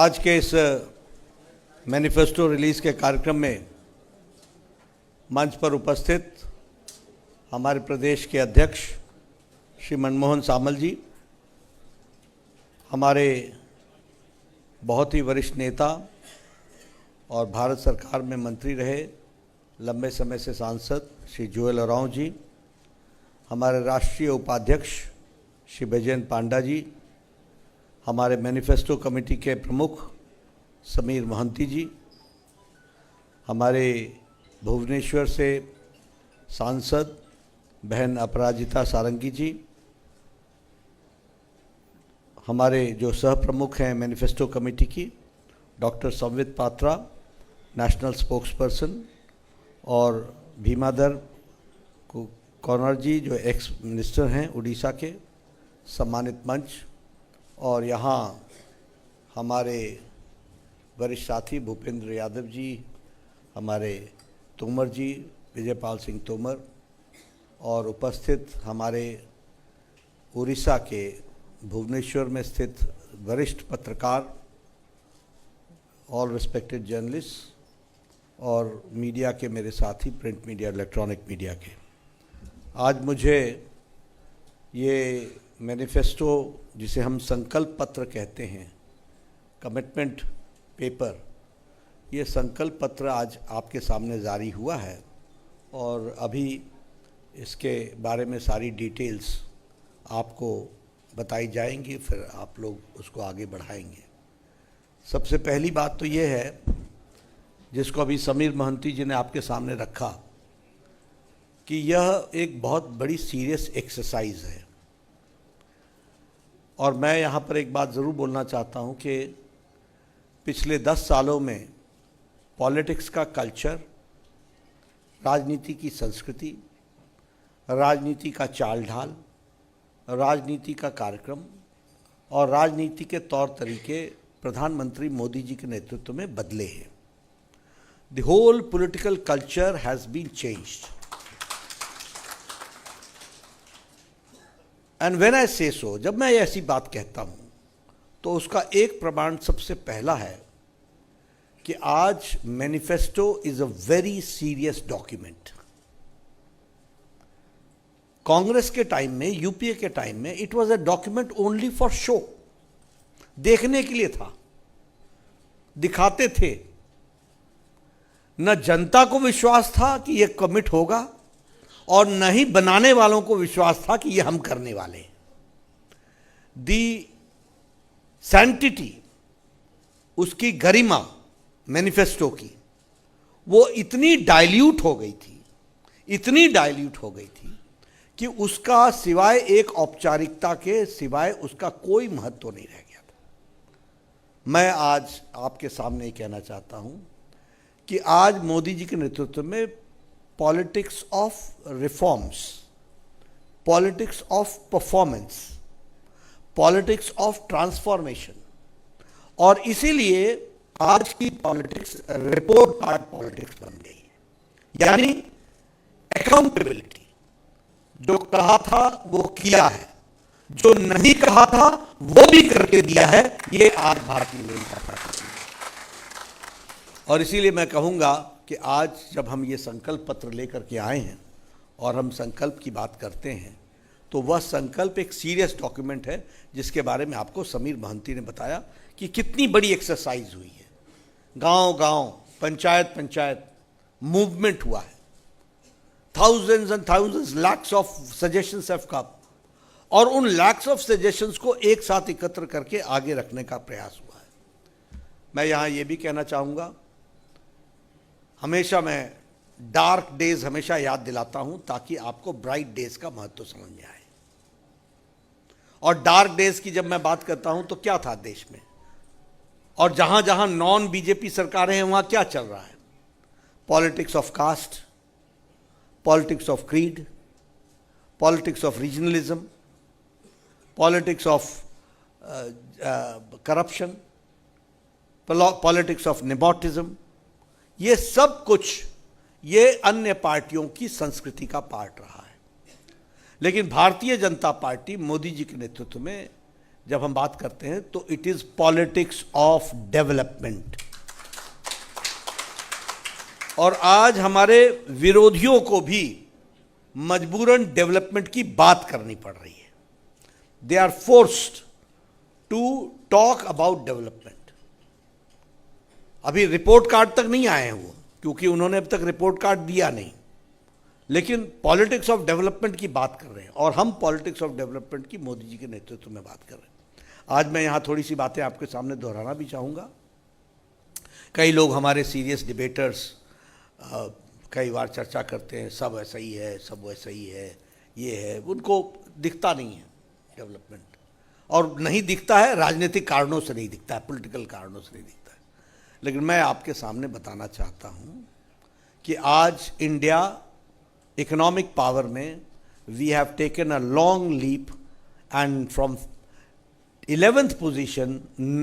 आज के इस मैनिफेस्टो रिलीज के कार्यक्रम में मंच पर उपस्थित हमारे प्रदेश के अध्यक्ष श्री मनमोहन सामल जी, हमारे बहुत ही वरिष्ठ नेता और भारत सरकार में मंत्री रहे, लंबे समय से सांसद श्री जुएल ओरांव जी, हमारे राष्ट्रीय उपाध्यक्ष श्री बैजयंत पांडा जी, हमारे मैनिफेस्टो कमेटी के प्रमुख समीर महंती जी, हमारे भुवनेश्वर से सांसद बहन अपराजिता सारंगी जी, हमारे जो सह प्रमुख हैं मैनिफेस्टो कमेटी की doctor Sambit Patra, national spokesperson, और भीमाधर कौनर जी जो एक्स मिनिस्टर हैं उड़ीसा के, सम्मानित मंच, और यहाँ हमारे वरिष्ठ साथी भूपेंद्र यादव जी, हमारे तोमर जी, विजयपाल सिंह तोमर, और उपस्थित हमारे उड़ीसा के भुवनेश्वर में स्थित वरिष्ठ पत्रकार, ऑल रिस्पेक्टेड जर्नलिस्ट, और मीडिया के मेरे साथी, प्रिंट मीडिया, इलेक्ट्रॉनिक मीडिया के। आज मुझे ये मैनिफेस्टो, जिसे हम संकल्प पत्र कहते हैं, कमिटमेंट पेपर, ये संकल्प पत्र आज आपके सामने जारी हुआ है और अभी इसके बारे में सारी डिटेल्स आपको बताई जाएंगी, फिर आप लोग उसको आगे बढ़ाएंगे। सबसे पहली बात तो ये है, जिसको अभी समीर महंती जी ने आपके सामने रखा, कि यह एक बहुत बड़ी सीरियस एक्सरसाइज है। और मैं यहाँ पर एक बात ज़रूर बोलना चाहता हूँ कि पिछले 10 सालों में पॉलिटिक्स का कल्चर, राजनीति की संस्कृति, राजनीति का चाल ढाल, राजनीति का कार्यक्रम और राजनीति के तौर तरीके प्रधानमंत्री मोदी जी के नेतृत्व में बदले हैं। The whole political culture has been changed. And when I say so, जब मैं ऐसी बात कहता हूँ तो उसका एक प्रमाण सबसे पहला है कि आज manifesto is a very serious document. Congress के टाइम में, यूपीए के टाइम में, it was a document only for show, देखने के लिए था, दिखाते थे। न जनता को विश्वास था कि यह कमिट होगा और न ही बनाने वालों को विश्वास था कि ये हम करने वाले हैं। दी सैंटिटी, उसकी गरिमा मैनिफेस्टो की, वो इतनी डाइल्यूट हो गई थी, इतनी डाइल्यूट हो गई थी कि उसका सिवाय एक औपचारिकता के सिवाय उसका कोई महत्व नहीं रह गया था। मैं आज आपके सामने कहना चाहता हूं कि आज मोदी जी के नेतृत्व में politics of reforms, politics of performance, politics of transformation, और इसीलिए आज की पॉलिटिक्स रिपोर्ट कार्ड पॉलिटिक्स बन गई है। यानी अकाउंटेबिलिटी, जो कहा था वो किया है, जो नहीं कहा था वो भी करके दिया है, ये आज भारतीय जनता पार्टी। और इसीलिए मैं कहूंगा कि आज जब हम ये संकल्प पत्र लेकर के आए हैं और हम संकल्प की बात करते हैं, तो वह संकल्प एक सीरियस डॉक्यूमेंट है, जिसके बारे में आपको समीर महंती ने बताया कि कितनी बड़ी एक्सरसाइज हुई है। गांव गांव, पंचायत पंचायत मूवमेंट हुआ है, thousands and thousands, lakhs of suggestions have come, और उन लैक्स ऑफ सजेशंस को एक साथ एकत्र करके आगे रखने का प्रयास हुआ है। मैं यहाँ ये भी कहना चाहूँगा, हमेशा मैं डार्क डेज हमेशा याद दिलाता हूं ताकि आपको ब्राइट डेज का महत्व समझ में आए। और डार्क डेज की जब मैं बात करता हूं तो क्या था देश में, और जहां जहां नॉन बीजेपी सरकारें हैं वहां क्या चल रहा है? Politics of caste, politics of creed, politics of regionalism, politics of corruption, politics of nepotism, ये सब कुछ ये अन्य पार्टियों की संस्कृति का पार्ट रहा है। लेकिन भारतीय जनता पार्टी मोदी जी के नेतृत्व में जब हम बात करते हैं तो it is politics of development. और आज हमारे विरोधियों को भी मजबूरन डेवलपमेंट की बात करनी पड़ रही है। They are forced to talk about development. अभी रिपोर्ट कार्ड तक नहीं आए हैं वो, क्योंकि उन्होंने अब तक रिपोर्ट कार्ड दिया नहीं, लेकिन पॉलिटिक्स ऑफ डेवलपमेंट की बात कर रहे हैं। और हम पॉलिटिक्स ऑफ डेवलपमेंट की मोदी जी के नेतृत्व में बात कर रहे हैं। आज मैं यहां थोड़ी सी बातें आपके सामने दोहराना भी चाहूंगा। कई लोग हमारे सीरियस डिबेटर्स कई बार चर्चा करते हैं, सब ऐसा ही है, सब वैसा ही है, ये है, उनको दिखता नहीं है डेवलपमेंट। और नहीं दिखता है, राजनीतिक कारणों से नहीं दिखता है, पॉलिटिकल कारणों से नहीं दिखता है। लेकिन मैं आपके सामने बताना चाहता हूं कि आज इंडिया इकोनॉमिक पावर में we have taken a long leap, and from 11th position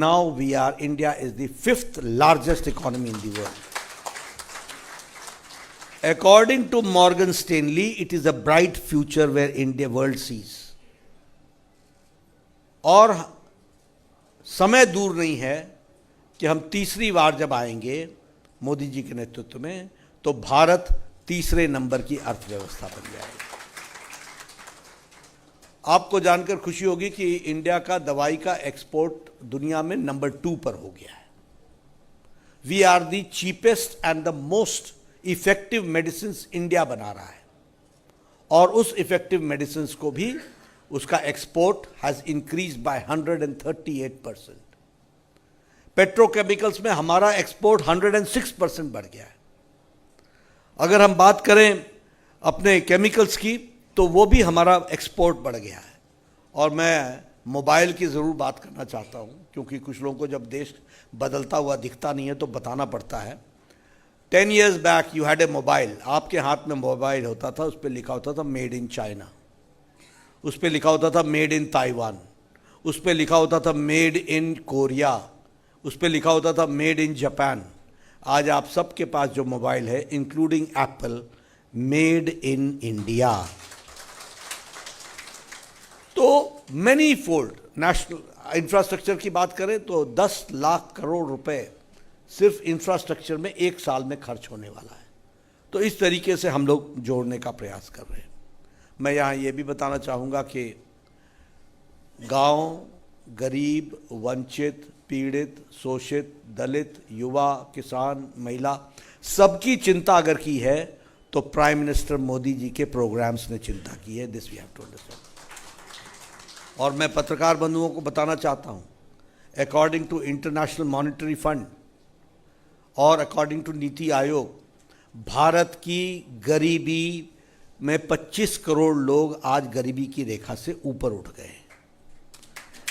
now we are, India is the 5th largest economy in the world. According to Morgan Stanley, it is a bright future where India world sees. और समय दूर नहीं है कि हम तीसरी बार जब आएंगे मोदी जी के नेतृत्व में, तो भारत तीसरे नंबर की अर्थव्यवस्था बन जाएगा। आपको जानकर खुशी होगी कि इंडिया का दवाई का एक्सपोर्ट दुनिया में नंबर 2 पर हो गया है। We are the cheapest and the most effective medicine India बना रहा है, और उस इफेक्टिव मेडिसिन को भी उसका export has increase by 138%। Petrochemicals में हमारा एक्सपोर्ट 106% बढ़ गया है। अगर हम बात करें अपने केमिकल्स की, तो वो भी हमारा एक्सपोर्ट बढ़ गया है। और मैं मोबाइल की ज़रूर बात करना चाहता हूँ, क्योंकि कुछ लोगों को जब देश बदलता हुआ दिखता नहीं है तो बताना पड़ता है। 10 years back you had a mobile, आपके हाथ में मोबाइल होता था, उस पर लिखा होता था मेड इन चाइना, उस पर लिखा होता था मेड इन ताइवान, उस पर लिखा होता था मेड इन कोरिया, उस पर लिखा होता था मेड इन जापान। आज आप सबके पास जो मोबाइल है, including Apple, made in India. तो मैनी फोल्ड नेशनल इंफ्रास्ट्रक्चर की बात करें तो 10 लाख करोड़ रुपए सिर्फ इंफ्रास्ट्रक्चर में एक साल में खर्च होने वाला है। तो इस तरीके से हम लोग जोड़ने का प्रयास कर रहे हैं। मैं यहाँ ये भी बताना चाहूँगा कि गांव, गरीब, वंचित, पीड़ित, शोषित, दलित, युवा, किसान, महिला, सबकी चिंता अगर की है तो प्राइम मिनिस्टर मोदी जी के प्रोग्राम्स ने चिंता की है। This we have to understand. और मैं पत्रकार बंधुओं को बताना चाहता हूँ, according to International Monetary Fund और अकॉर्डिंग टू नीति आयोग, भारत की गरीबी में 25 करोड़ लोग आज गरीबी की रेखा से ऊपर उठ गए हैं।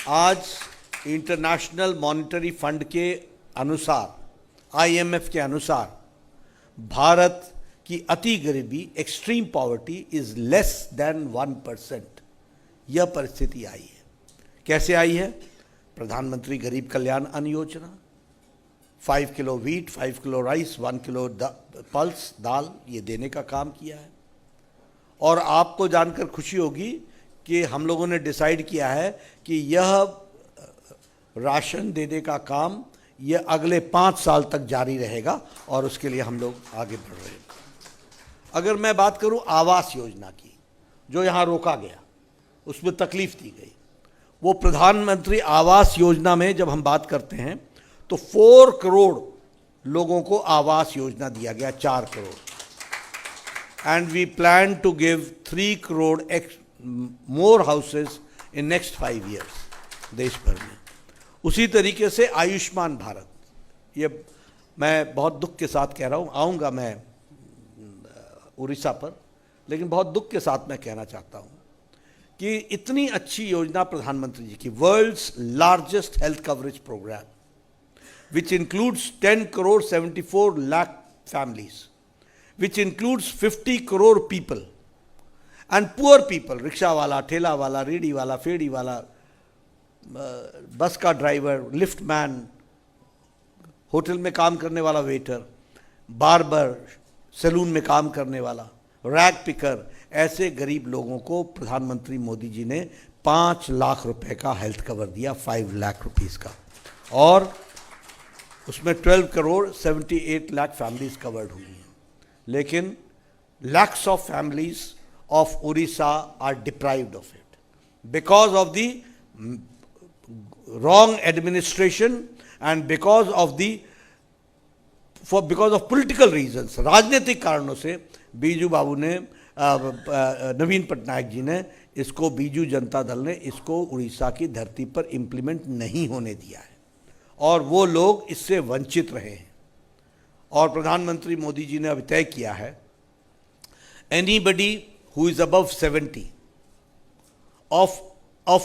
आज इंटरनेशनल मॉनेटरी फंड के अनुसार, IMF के अनुसार, भारत की अति गरीबी, extreme poverty, is less than 1%। यह परिस्थिति आई है। कैसे आई है? प्रधानमंत्री गरीब कल्याण अन्न योजना, 5 kilo wheat, 5 kilo rice, 1 kilo pulse dal, ये देने का काम किया है। और आपको जानकर खुशी होगी कि हम लोगों ने डिसाइड किया है कि यह राशन देने का काम यह अगले 5 साल तक जारी रहेगा, और उसके लिए हम लोग आगे बढ़ रहे हैं। अगर मैं बात करूं आवास योजना की, जो यहाँ रोका गया, उसमें तकलीफ दी गई, वो प्रधानमंत्री आवास योजना में जब हम बात करते हैं तो 4 करोड़ लोगों को आवास योजना दिया गया, 4 crore. And we plan to give 3 crore more houses in next 5 years देश भर में। उसी तरीके से आयुष्मान भारत, ये मैं बहुत दुख के साथ कह रहा हूँ, आऊँगा मैं उड़ीसा पर, लेकिन बहुत दुख के साथ मैं कहना चाहता हूँ कि इतनी अच्छी योजना प्रधानमंत्री जी की, world's largest health coverage program, which includes 10 crore 74 lakh families, which includes 50 crore people and poor people, rickshaw वाला, ठेला वाला, रेडी वाला, फेड़ी वाला, बस का ड्राइवर, लिफ्ट मैन, होटल में काम करने वाला वेटर, बार्बर, सैलून में काम करने वाला, रैग पिकर, ऐसे गरीब लोगों को प्रधानमंत्री मोदी जी ने 5 लाख रुपए का हेल्थ कवर दिया, 5 लाख रुपीस का, और उसमें 12 करोड़ 78 लाख फैमिलीज कवर्ड हुई हैं। लेकिन lakhs of families of Orissa are deprived of it because of the wrong administration and because of political reasons, राजनीतिक कारणों से बीजू बाबू ने नवीन पटनायक जी ने इसको, बीजू जनता दल ने इसको उड़ीसा की धरती पर इम्प्लीमेंट नहीं होने दिया है और वो लोग इससे वंचित रहे हैं। और प्रधानमंत्री मोदी जी ने अब तय किया है, anybody who is above 70 of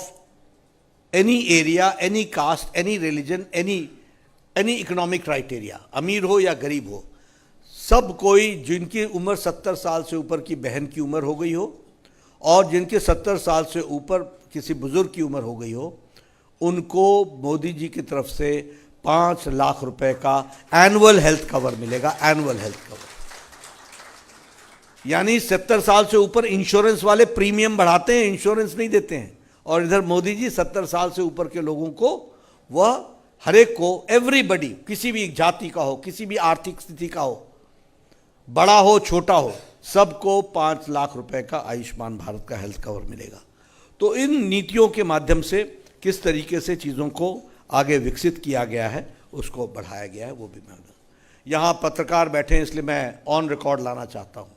any area, any caste, any religion, any economic criteria, अमीर हो या गरीब हो, सब कोई जिनकी उम्र 70 साल से ऊपर की बहन की उम्र हो गई हो और जिनके 70 साल से ऊपर किसी बुजुर्ग की उम्र हो गई हो, उनको मोदी जी की तरफ से 5 लाख रुपए का एनुअल हेल्थ कवर मिलेगा। एनुअल हेल्थ कवर यानी 70 साल से ऊपर इंश्योरेंस वाले प्रीमियम बढ़ाते हैं, इंश्योरेंस नहीं देते हैं, और इधर मोदी जी 70 साल से ऊपर के लोगों को, वह हर एक को, एवरीबडी, किसी भी जाति का हो, किसी भी आर्थिक स्थिति का हो, बड़ा हो छोटा हो, सबको 5 लाख रुपए का आयुष्मान भारत का हेल्थ कवर मिलेगा। तो इन नीतियों के माध्यम से किस तरीके से चीज़ों को आगे विकसित किया गया है, उसको बढ़ाया गया है, वो भी मैं, यहाँ पत्रकार बैठे हैं इसलिए मैं ऑन रिकॉर्ड लाना चाहता हूँ।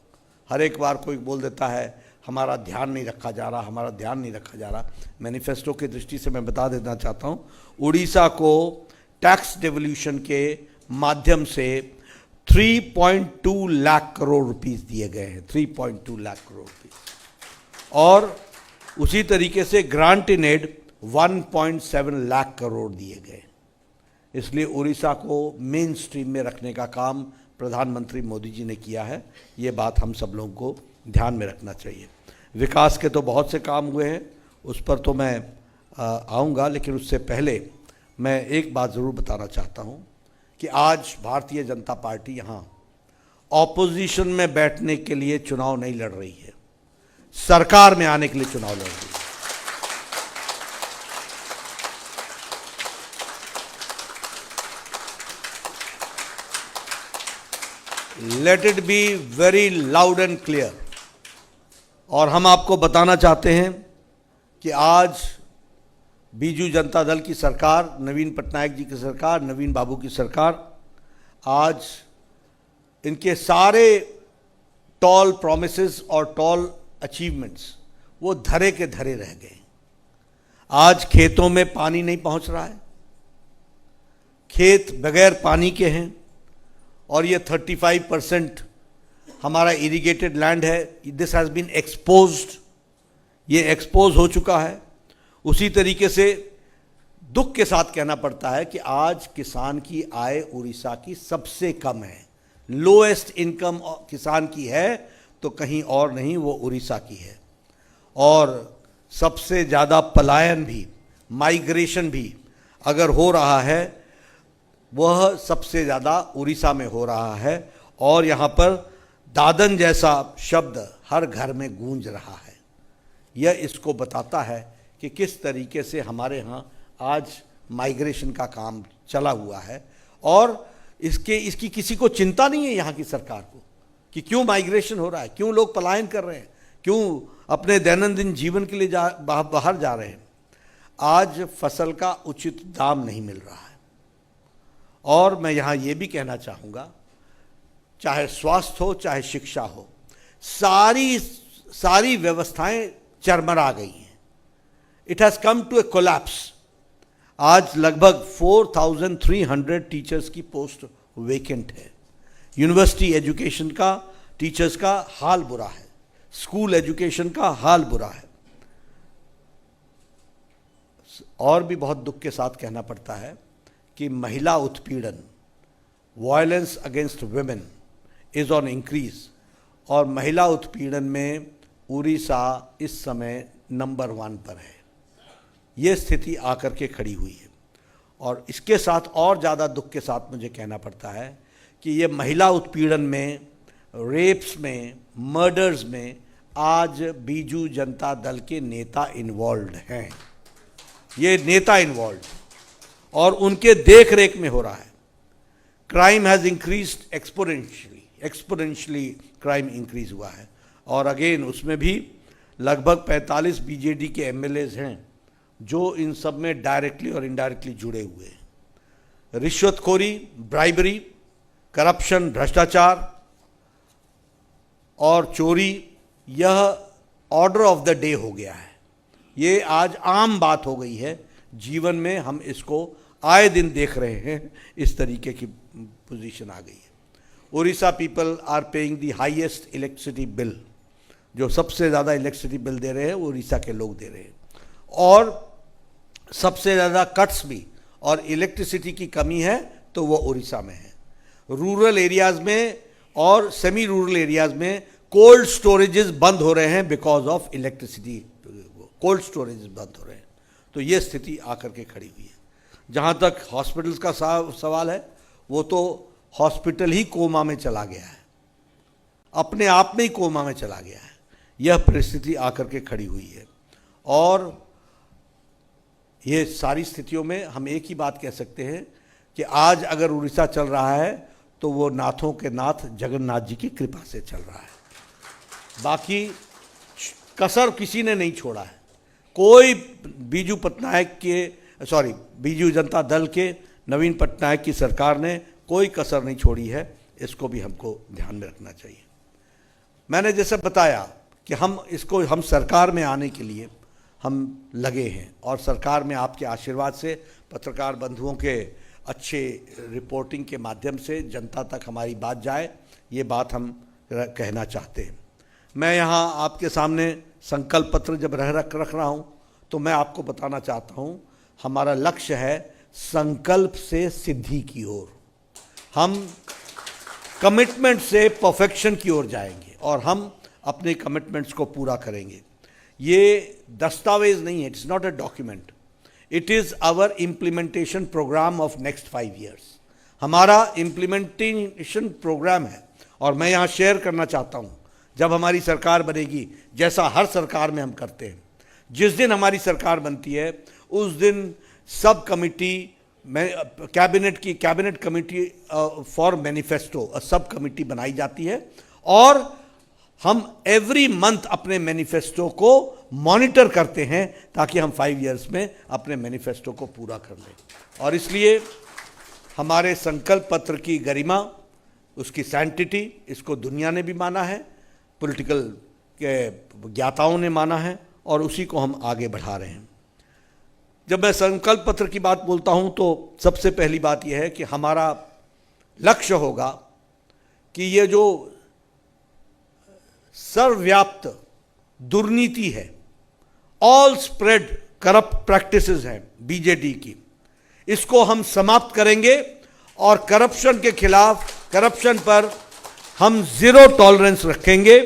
हर एक बार कोई बोल देता है हमारा ध्यान नहीं रखा जा रहा, हमारा ध्यान नहीं रखा जा रहा। मैनिफेस्टो की दृष्टि से मैं बता देना चाहता हूँ, उड़ीसा को टैक्स डेवल्यूशन के माध्यम से 3.2 लाख करोड़ रुपीस दिए गए हैं, 3.2 लाख करोड़ रुपीस, और उसी तरीके से grant in aid 1.7 lakh crore दिए गए। इसलिए उड़ीसा को मेन स्ट्रीम में रखने का काम प्रधानमंत्री मोदी जी ने किया है। ये बात हम सब लोगों को ध्यान में रखना चाहिए। विकास के तो बहुत से काम हुए हैं, उस पर तो मैं आऊँगा, लेकिन उससे पहले मैं एक बात ज़रूर बताना चाहता हूँ कि आज भारतीय जनता पार्टी यहाँ ऑपोजिशन में बैठने के लिए चुनाव नहीं लड़ रही है, सरकार में आने के लिए चुनाव लड़ रही है। Let it be very loud and clear. और हम आपको बताना चाहते हैं कि आज बीजू जनता दल की सरकार, नवीन पटनायक जी की सरकार, नवीन बाबू की सरकार, आज इनके सारे टॉल प्रॉमिसेस और टॉल अचीवमेंट्स वो धरे के धरे रह गए। आज खेतों में पानी नहीं पहुंच रहा है, खेत बगैर पानी के हैं, और ये 35% हमारा इरिगेटेड लैंड है, दिस हैज़ बीन एक्सपोज्ड, ये एक्सपोज हो चुका है। उसी तरीके से दुख के साथ कहना पड़ता है कि आज किसान की आय उड़ीसा की सबसे कम है, लोएस्ट इनकम किसान की है तो कहीं और नहीं, वो उड़ीसा की है। और सबसे ज़्यादा पलायन भी, माइग्रेशन भी अगर हो रहा है, वह सबसे ज़्यादा उड़ीसा में हो रहा है। और यहाँ पर दादन जैसा शब्द हर घर में गूंज रहा है। यह इसको बताता है कि किस तरीके से हमारे यहाँ आज माइग्रेशन का काम चला हुआ है, और इसकी किसी को चिंता नहीं है यहाँ की सरकार को कि क्यों माइग्रेशन हो रहा है, क्यों लोग पलायन कर रहे हैं, क्यों अपने दैनंदिन जीवन के लिए बाहर जा रहे हैं। आज फसल का उचित दाम नहीं मिल रहा है। और मैं यहाँ ये भी कहना चाहूँगा, चाहे स्वास्थ्य हो चाहे शिक्षा हो, सारी व्यवस्थाएं चरमरा गई हैं। It has come to a collapse. आज लगभग 4,300 टीचर्स की पोस्ट वेकेंट है। यूनिवर्सिटी एजुकेशन का, टीचर्स का हाल बुरा है, स्कूल एजुकेशन का हाल बुरा है। और भी बहुत दुख के साथ कहना पड़ता है कि महिला उत्पीड़न, violence against women is on increase, और महिला उत्पीड़न में उड़ीसा इस समय नंबर 1 पर है। ये स्थिति आकर के खड़ी हुई है। और इसके साथ और ज़्यादा दुख के साथ मुझे कहना पड़ता है कि ये महिला उत्पीड़न में, रेप्स में, मर्डर्स में आज बीजू जनता दल के नेता इन्वॉल्व हैं, ये नेता इन्वॉल्व और उनके देख रेख में हो रहा है। Crime has increased exponentially crime increase हुआ है। और अगेन उसमें भी लगभग 45 बीजेडी के एमएलएज हैं जो इन सब में डायरेक्टली और इनडायरेक्टली जुड़े हुए हैं। रिश्वतखोरी, ब्राइबरी, करप्शन, भ्रष्टाचार और चोरी, यह ऑर्डर ऑफ द डे हो गया है। ये आज आम बात हो गई है जीवन में, हम इसको आए दिन देख रहे हैं, इस तरीके की पोजीशन आ गई है। Orissa people are paying the highest electricity bill, जो सबसे ज़्यादा इलेक्ट्रिसिटी बिल दे रहे हैं वो उड़ीसा के लोग दे रहे हैं। और सबसे ज़्यादा कट्स भी और इलेक्ट्रिसिटी की कमी है तो वो उड़ीसा में है। रूरल एरियाज़ में और सेमी रूरल एरियाज़ में कोल्ड स्टोरेजेस बंद हो रहे हैं because of electricity, cold storages बंद हो रहे हैं। तो ये स्थिति आकर के खड़ी हुई है। जहाँ तक हॉस्पिटल्स का सवाल है, वो तो हॉस्पिटल ही कोमा में चला गया है, अपने आप में ही कोमा में चला गया है। यह परिस्थिति आकर के खड़ी हुई है। और ये सारी स्थितियों में हम एक ही बात कह सकते हैं कि आज अगर उड़ीसा चल रहा है तो वो नाथों के नाथ जगन्नाथ जी की कृपा से चल रहा है। बाकी कसर किसी ने नहीं छोड़ा है। कोई बीजू जनता दल के नवीन पटनायक की सरकार ने कोई कसर नहीं छोड़ी है। इसको भी हमको ध्यान में रखना चाहिए। मैंने जैसे बताया कि हम सरकार में आने के लिए हम लगे हैं और सरकार में आपके आशीर्वाद से, पत्रकार बंधुओं के अच्छे रिपोर्टिंग के माध्यम से जनता तक हमारी बात जाए, ये बात हम कहना चाहते हैं। मैं यहाँ आपके सामने संकल्प पत्र जब रख रहा हूँ तो मैं आपको बताना चाहता हूँ, हमारा लक्ष्य है संकल्प से सिद्धि की ओर। हम कमिटमेंट से परफेक्शन की ओर जाएंगे और हम अपने कमिटमेंट्स को पूरा करेंगे। ये दस्तावेज नहीं है, it's not a document, it is our implementation program of next 5 years. हमारा इम्प्लीमेंटेशन प्रोग्राम है और मैं यहाँ शेयर करना चाहता हूँ, जब हमारी सरकार बनेगी, जैसा हर सरकार में हम करते हैं, जिस दिन हमारी सरकार बनती है उस दिन सब कमिटी में कैबिनेट कमिटी फॉर मैनिफेस्टो सब कमिटी बनाई जाती है और हम एवरी मंथ अपने मैनिफेस्टो को मॉनिटर करते हैं ताकि हम 5 इयर्स में अपने मैनिफेस्टो को पूरा कर लें। और इसलिए हमारे संकल्प पत्र की गरिमा, उसकी सैंटिटी, इसको दुनिया ने भी माना है, पॉलिटिकल के ज्ञाताओं ने माना है और उसी को हम आगे बढ़ा रहे हैं। जब मैं संकल्प पत्र की बात बोलता हूं तो सबसे पहली बात यह है कि हमारा लक्ष्य होगा कि ये जो सर्वव्याप्त दुर्नीति है, ऑल स्प्रेड करप्ट प्रैक्टिसेस हैं बीजेडी की, इसको हम समाप्त करेंगे और करप्शन के खिलाफ, करप्शन पर हम ज़ीरो टॉलरेंस रखेंगे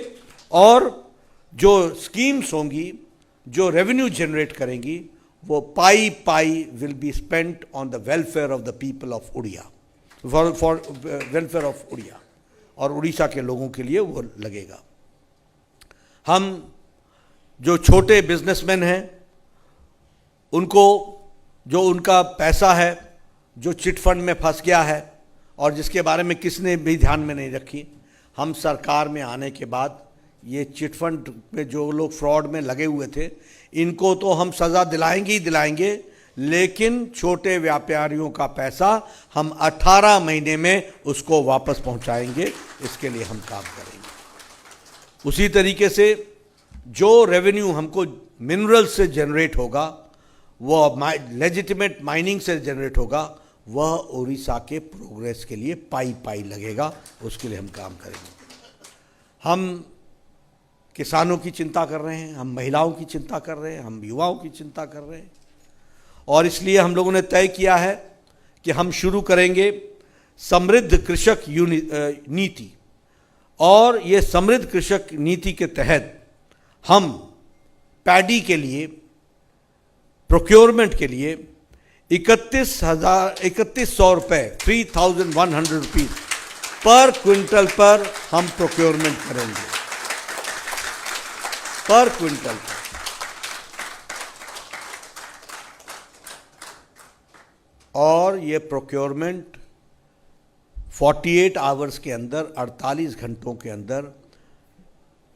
और जो स्कीम्स होंगी, जो रेवेन्यू जनरेट करेंगी, वो pie will be spent on the welfare of the people of Odia, for welfare of Odia, और उड़ीसा के लोगों के लिए वो लगेगा। हम जो छोटे बिजनेसमैन हैं उनको, जो उनका पैसा है जो चिट फंड में फंस गया है और जिसके बारे में किसने भी ध्यान में नहीं रखी, हम सरकार में आने के बाद ये चिट फंड में जो लोग फ्रॉड में लगे हुए थे, इनको तो हम सज़ा दिलाएंगे ही दिलाएंगे, लेकिन छोटे व्यापारियों का पैसा हम 18 महीने में उसको वापस पहुंचाएंगे। इसके लिए हम काम करेंगे। उसी तरीके से जो रेवेन्यू हमको मिनरल से जनरेट होगा, वो लेजिटिमेट माइनिंग से जनरेट होगा, वह उड़ीसा के प्रोग्रेस के लिए पाई लगेगा। उसके लिए हम काम करेंगे। हम किसानों की चिंता कर रहे हैं, हम महिलाओं की चिंता कर रहे हैं, हम युवाओं की चिंता कर रहे हैं और इसलिए हम लोगों ने तय किया है कि हम शुरू करेंगे समृद्ध कृषक नीति। और ये समृद्ध कृषक नीति के तहत हम पैडी के लिए, प्रोक्योरमेंट के लिए 3100 रुपये, 3100 रुपीज़ पर क्विंटल पर हम प्रोक्योरमेंट करेंगे। पर क्विंटल। और ये प्रोक्योरमेंट 48 आवर्स के अंदर, 48 घंटों के अंदर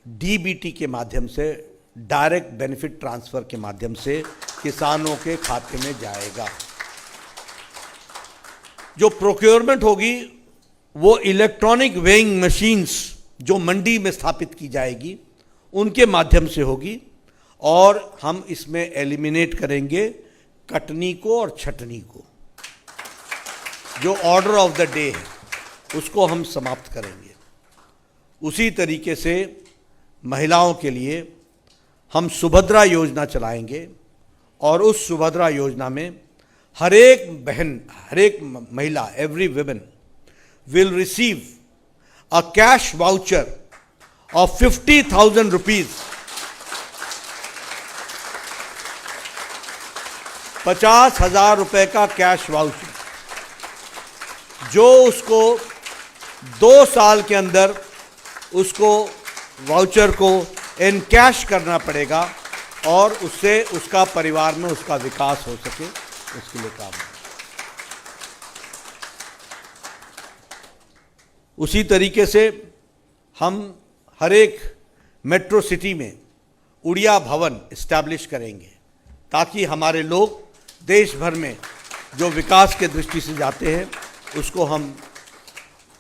डीबीटी के माध्यम से, डायरेक्ट बेनिफिट ट्रांसफर के माध्यम से किसानों के खाते में जाएगा। जो प्रोक्योरमेंट होगी वो इलेक्ट्रॉनिक वेइंग मशीन्स जो मंडी में स्थापित की जाएगी उनके माध्यम से होगी, और हम इसमें एलिमिनेट करेंगे कटनी को और छटनी को। जो ऑर्डर ऑफ द डे है उसको हम समाप्त करेंगे। उसी तरीके से महिलाओं के लिए हम सुभद्रा योजना चलाएंगे, और उस सुभद्रा योजना में हर एक बहन, हर एक महिला, every women will receive a cash voucher of 50,000 rupees, 50,000 रुपए का कैश वाउचर, जो उसको 2 साल के अंदर उसको वाउचर को एनकैश करना पड़ेगा, और उससे उसका परिवार में उसका विकास हो सके, उसके लिए काम। उसी तरीके से हम हर एक मेट्रो सिटी में उड़िया भवन इस्टेब्लिश करेंगे, ताकि हमारे लोग देश भर में जो विकास के दृष्टि से जाते हैं उसको हम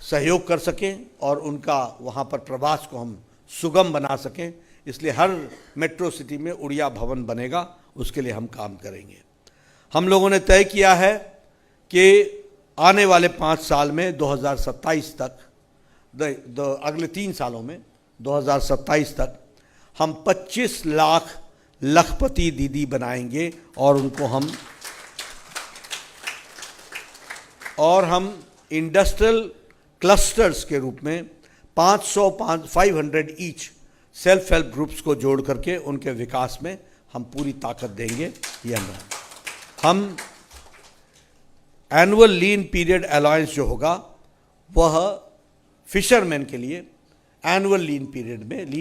सहयोग कर सकें, और उनका वहाँ पर प्रवास को हम सुगम बना सकें। इसलिए हर मेट्रो सिटी में उड़िया भवन बनेगा, उसके लिए हम काम करेंगे। हम लोगों ने तय किया है कि आने वाले 5 साल में 2027 तक, अगले 3 सालों में 2027 तक हम 25 लाख लखपति दीदी बनाएंगे, और हम इंडस्ट्रियल क्लस्टर्स के रूप में 500 ईच सेल्फ हेल्प ग्रुप्स को जोड़ करके उनके विकास में हम पूरी ताकत देंगे। ये हम एनुअल लीन पीरियड अलाउंस जो होगा वह फिशरमैन के लिए एनुअल लीन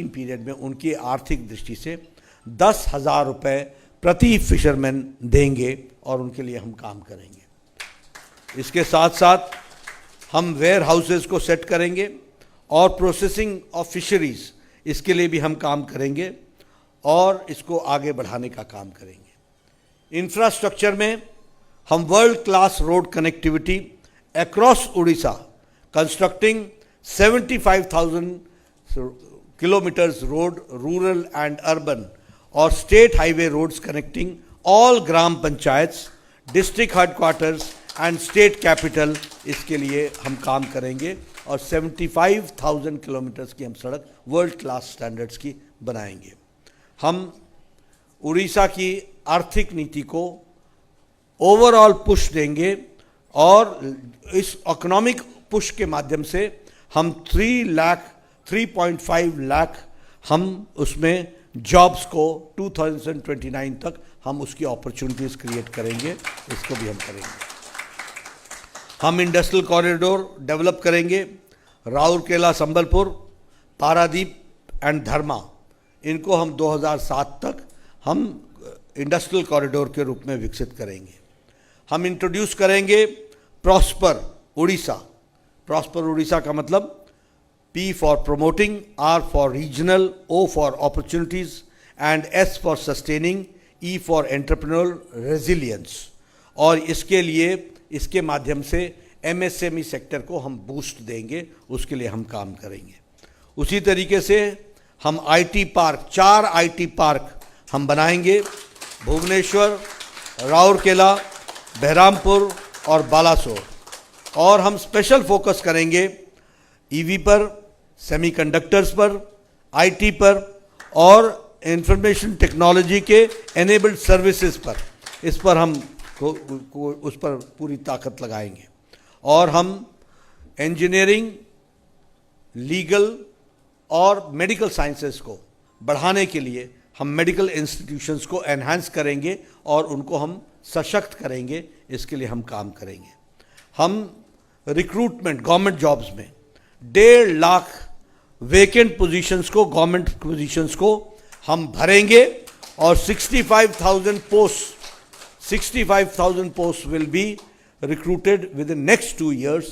पीरियड में उनकी आर्थिक दृष्टि से 10,000 रुपये प्रति फिशरमैन देंगे, और उनके लिए हम काम करेंगे। इसके साथ साथ हम वेयर हाउसेज को सेट करेंगे, और प्रोसेसिंग ऑफ फिशरीज, इसके लिए भी हम काम करेंगे, और इसको आगे बढ़ाने का काम करेंगे। इंफ्रास्ट्रक्चर में हम world class road connectivity across Orissa, constructing 75,000 kilometres road, rural and urban, और state highway roads connecting all gram panchayats, district headquarters and state capital, इसके लिए हम काम करेंगे, और 75,000 किलोमीटर्स की हम सड़क वर्ल्ड क्लास स्टैंडर्ड्स की बनाएंगे। हम उड़ीसा की आर्थिक नीति को ओवरऑल पुश देंगे, और इस इकोनॉमिक पुश के माध्यम से हम 3.5 लाख हम उसमें जॉब्स को 2029 तक हम उसकी अपॉर्चुनिटीज़ क्रिएट करेंगे, इसको भी हम करेंगे। हम इंडस्ट्रियल कॉरिडोर डेवलप करेंगे, राउरकेला, संबलपुर, पारादीप एंड धर्मा, इनको हम 2007 तक हम इंडस्ट्रियल कॉरिडोर के रूप में विकसित करेंगे। हम इंट्रोड्यूस करेंगे प्रॉस्पर उड़ीसा। प्रॉस्पर उड़ीसा का मतलब P for promoting, R for regional, O for opportunities and S for sustaining, E for entrepreneurial resilience. और इसके लिए, इसके माध्यम से MSME सेक्टर को हम बूस्ट देंगे, उसके लिए हम काम करेंगे। उसी तरीके से हम IT पार्क, 4 IT पार्क हम बनाएंगे, भुवनेश्वर, राउरकेला, बहरामपुर और बालासोर। और हम स्पेशल फोकस करेंगे EV पर, सेमीकंडक्टर्स पर, IT पर, और इंफॉर्मेशन टेक्नोलॉजी के एनेबल्ड सर्विसेज पर। इस पर हम उस पर पूरी ताकत लगाएंगे। और हम इंजीनियरिंग, लीगल और मेडिकल साइंसेस को बढ़ाने के लिए हम मेडिकल इंस्टीट्यूशंस को एनहांस करेंगे, और उनको हम सशक्त करेंगे, इसके लिए हम काम करेंगे। हम रिक्रूटमेंट, गवर्नमेंट जॉब्स में 1.5 लाख वेकेंट पोजीशंस को, गवर्नमेंट पोजीशंस को हम भरेंगे और 65,000 post will be recruited within next 2 years।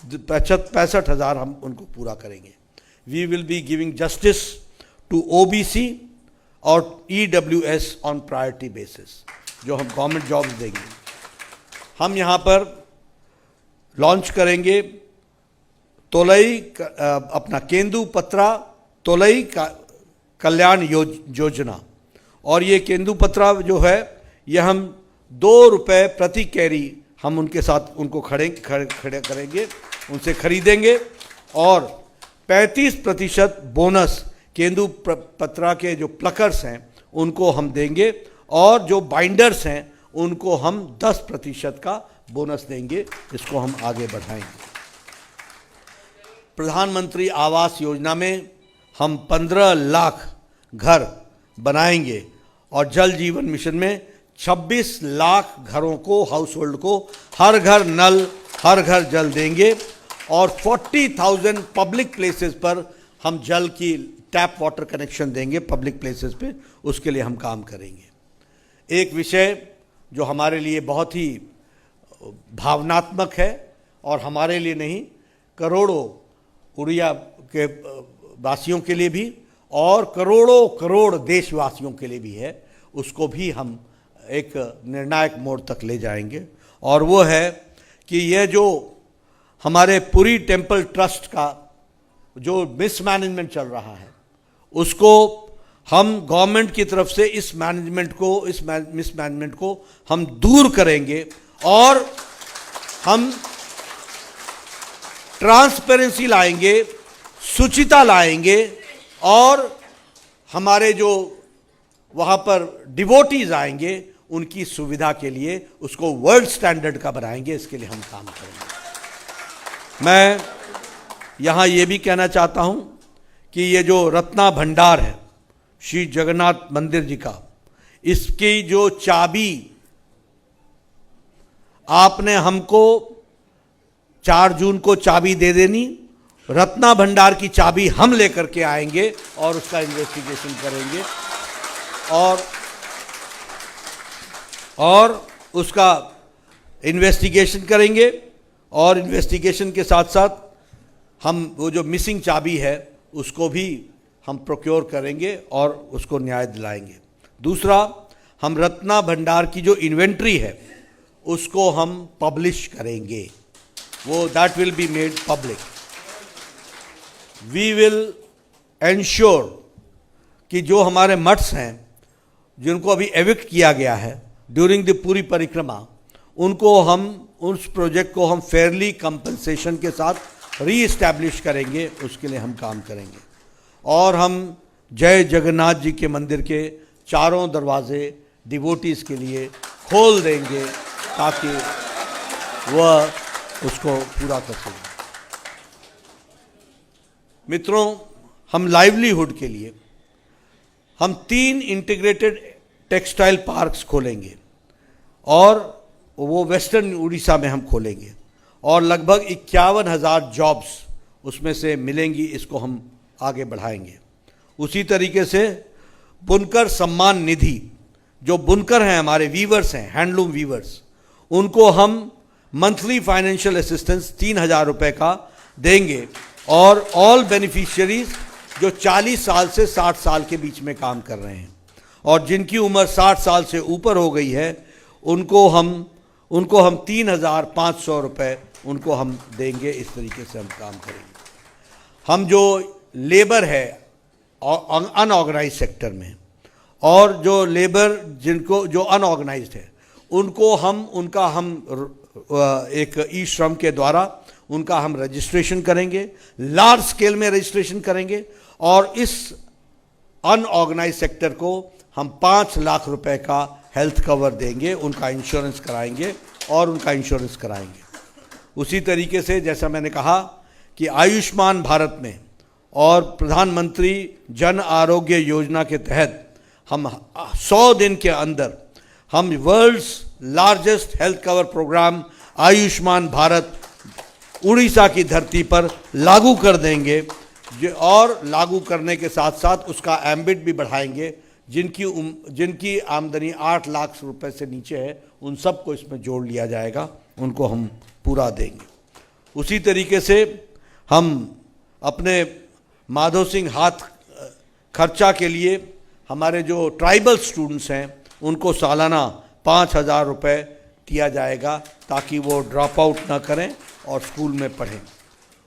65,000 हम उनको पूरा करेंगे। We will be giving justice to OBC और EWS ऑन प्रायोरिटी बेसिस, जो हम गवर्नमेंट जॉब्स देंगे। हम यहाँ पर लॉन्च करेंगे तोलई अपना केंदुपत्रा तोलई कल्याण योजना, और ये केंदुपत्रा जो है ये हम 2 रुपये प्रति कैरी हम उनके साथ उनको खड़े करेंगे, उनसे खरीदेंगे, और 35% बोनस केंदुपत्रा के जो प्लकर्स हैं उनको हम देंगे, और जो बाइंडर्स हैं उनको हम 10% का बोनस देंगे। इसको हम आगे बढ़ाएंगे। प्रधानमंत्री आवास योजना में हम 15 लाख घर बनाएंगे, और जल जीवन मिशन में 26 लाख घरों को, हाउस होल्ड को हर घर नल, हर घर जल देंगे, और 40,000 पब्लिक प्लेसेस पर हम जल की टैप वाटर कनेक्शन देंगे पब्लिक प्लेसेस पे। उसके लिए हम काम करेंगे। एक विषय जो हमारे लिए बहुत ही भावनात्मक है, और हमारे लिए नहीं, करोड़ों उड़िया के वासियों के लिए भी और करोड़ों करोड़ देशवासियों के लिए भी है, उसको भी हम एक निर्णायक मोड़ तक ले जाएंगे। और वो है कि यह जो हमारे पुरी टेम्पल ट्रस्ट का जो मिसमैनेजमेंट चल रहा है, उसको हम गवर्नमेंट की तरफ से इस मिसमैनेजमेंट को हम दूर करेंगे, और हम ट्रांसपेरेंसी लाएंगे, शुचिता लाएंगे, और हमारे जो वहाँ पर डिवोटीज आएंगे उनकी सुविधा के लिए उसको वर्ल्ड स्टैंडर्ड का बनाएंगे। इसके लिए हम काम करेंगे। मैं यहाँ ये भी कहना चाहता हूँ कि ये जो रत्ना भंडार है श्री जगन्नाथ मंदिर जी का, इसकी जो चाबी आपने हमको 4 जून को चाबी दे देनी, रत्ना भंडार की चाबी हम लेकर के आएंगे और उसका इन्वेस्टिगेशन करेंगे, और उसका इन्वेस्टिगेशन करेंगे, और इन्वेस्टिगेशन के साथ साथ हम वो जो मिसिंग चाबी है उसको भी हम प्रोक्योर करेंगे और उसको न्याय दिलाएंगे। दूसरा, हम रत्ना भंडार की जो इन्वेंट्री है उसको हम पब्लिश करेंगे, वो that will be made public. We will ensure कि जो हमारे मठ्स हैं जिनको अभी एविक्ट किया गया है ड्यूरिंग द पूरी परिक्रमा, उनको हम उस प्रोजेक्ट को हम फेयरली कंपनसेशन के साथ री एस्टैब्लिश करेंगे। उसके लिए हम काम करेंगे, और हम जय जगन्नाथ जी के मंदिर के चारों दरवाजे डिवोटीज़ के लिए खोल देंगे ताकि वह उसको पूरा कर सकें। मित्रों, हम लाइवलीहुड के लिए हम 3 इंटीग्रेटेड टेक्सटाइल पार्क्स खोलेंगे, और वो वेस्टर्न उड़ीसा में हम खोलेंगे, और लगभग 51,000 जॉब्स उसमें से मिलेंगी। इसको हम आगे बढ़ाएंगे। उसी तरीके से बुनकर सम्मान निधि, जो बुनकर हैं हमारे वीवर्स हैं, हैंडलूम वीवर्स, उनको हम मंथली फाइनेंशियल असिस्टेंस 3,000 रुपये का देंगे, और ऑल बेनिफिशियरीज जो 40 साल से 60 साल के बीच में काम कर रहे हैं और जिनकी उम्र 60 साल से ऊपर हो गई है, उनको हम 3,500 रुपये उनको हम देंगे। इस तरीके से हम काम करेंगे। हम जो लेबर है अनऑर्गेनाइज सेक्टर में, और जो लेबर जिनको जो अनऑर्गेनाइज्ड है, उनको उनका एक ई श्रम के द्वारा उनका हम रजिस्ट्रेशन करेंगे, लार्ज स्केल में रजिस्ट्रेशन करेंगे, और इस अनऑर्गेनाइज सेक्टर को हम 5 लाख रुपए का हेल्थ कवर देंगे, उनका इंश्योरेंस कराएंगे और उनका इंश्योरेंस कराएंगे। उसी तरीके से जैसा मैंने कहा कि आयुष्मान भारत में और प्रधानमंत्री जन आरोग्य योजना के तहत हम 100 दिन के अंदर हम world's largest health cover program Ayushman Bharat Orissa की धरती पर लागू कर देंगे, और लागू करने के साथ साथ उसका एम्बिट भी बढ़ाएंगे। जिनकी आमदनी 8 लाख रुपए से नीचे है उन सबको इसमें जोड़ लिया जाएगा, उनको हम पूरा देंगे। उसी तरीके से हम अपने माधव सिंह हाथ खर्चा के लिए हमारे जो ट्राइबल स्टूडेंट्स हैं उनको सालाना 5,000 रुपये दिया जाएगा ताकि वो ड्रॉप आउट ना करें और स्कूल में पढ़ें।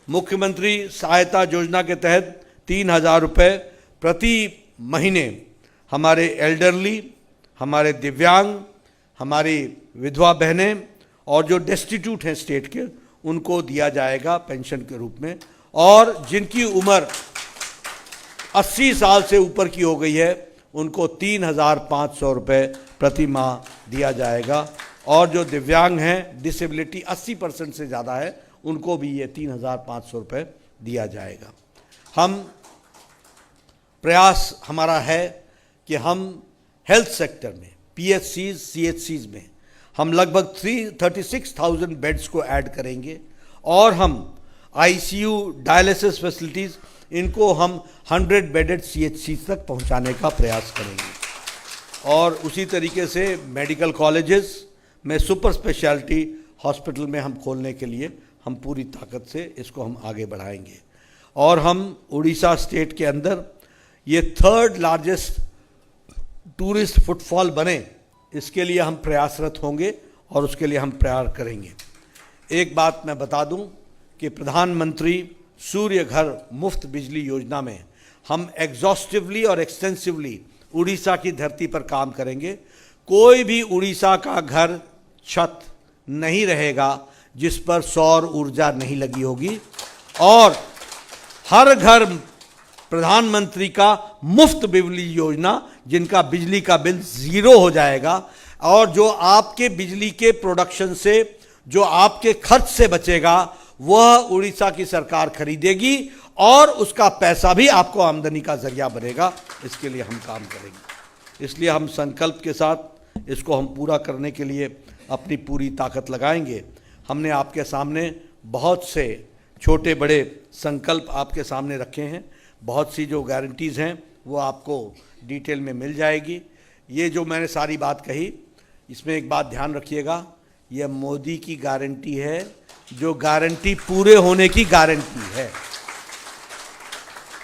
मुख्यमंत्री सहायता योजना के तहत 3,000 रुपये प्रति महीने हमारे एल्डरली, हमारे दिव्यांग, हमारी विधवा बहनें और जो डेस्टिट्यूट हैं स्टेट के, उनको दिया जाएगा पेंशन के रूप में। और जिनकी उम्र 80 साल से ऊपर की हो गई है उनको 3,500 रुपये प्रति माह दिया जाएगा। और जो दिव्यांग हैं, डिसेबिलिटी 80% से ज़्यादा है, उनको भी ये 3,500 रुपये दिया जाएगा। प्रयास हमारा है कि हम हेल्थ सेक्टर में PHCs, CHCs में हम लगभग 36,000 बेड्स को ऐड करेंगे और हम ICU, डायलिसिस फैसिलिटीज़, इनको हम 100 बेडेड CHCs तक पहुंचाने का प्रयास करेंगे। और उसी तरीके से मेडिकल कॉलेजेस में सुपर स्पेशलिटी हॉस्पिटल में हम खोलने के लिए हम पूरी ताकत से इसको हम आगे बढ़ाएंगे। और हम उड़ीसा स्टेट के अंदर ये 3rd लार्जेस्ट टूरिस्ट फुटफॉल बने, इसके लिए हम प्रयासरत होंगे और उसके लिए हम प्रयास करेंगे। एक बात मैं बता दूं कि प्रधानमंत्री सूर्य घर मुफ्त बिजली योजना में हम एग्जॉस्टिवली और एक्सटेंसिवली उड़ीसा की धरती पर काम करेंगे। कोई भी उड़ीसा का घर छत नहीं रहेगा जिस पर सौर ऊर्जा नहीं लगी होगी और हर घर प्रधानमंत्री का मुफ्त बिजली योजना, जिनका बिजली का बिल 0 हो जाएगा और जो आपके बिजली के प्रोडक्शन से, जो आपके खर्च से बचेगा, वह उड़ीसा की सरकार खरीदेगी और उसका पैसा भी आपको आमदनी का जरिया बनेगा। इसके लिए हम काम करेंगे। इसलिए हम संकल्प के साथ इसको हम पूरा करने के लिए अपनी पूरी ताकत लगाएंगे। हमने आपके सामने बहुत से छोटे बड़े संकल्प आपके सामने रखे हैं। बहुत सी जो गारंटीज़ हैं वो आपको डिटेल में मिल जाएगी। ये जो मैंने सारी बात कही, इसमें एक बात ध्यान रखिएगा, यह मोदी की गारंटी है, जो गारंटी पूरे होने की गारंटी है।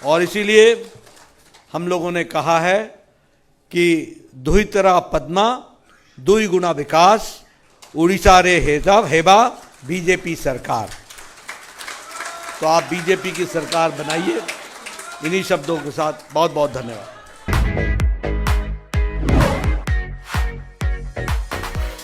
और इसीलिए हम लोगों ने कहा है कि दुहितरा पद्मा, दुई गुना विकास, उड़ीसा रे हेबा बीजेपी सरकार। तो आप बीजेपी की सरकार बनाइए। इन्हीं शब्दों के साथ बहुत बहुत धन्यवाद।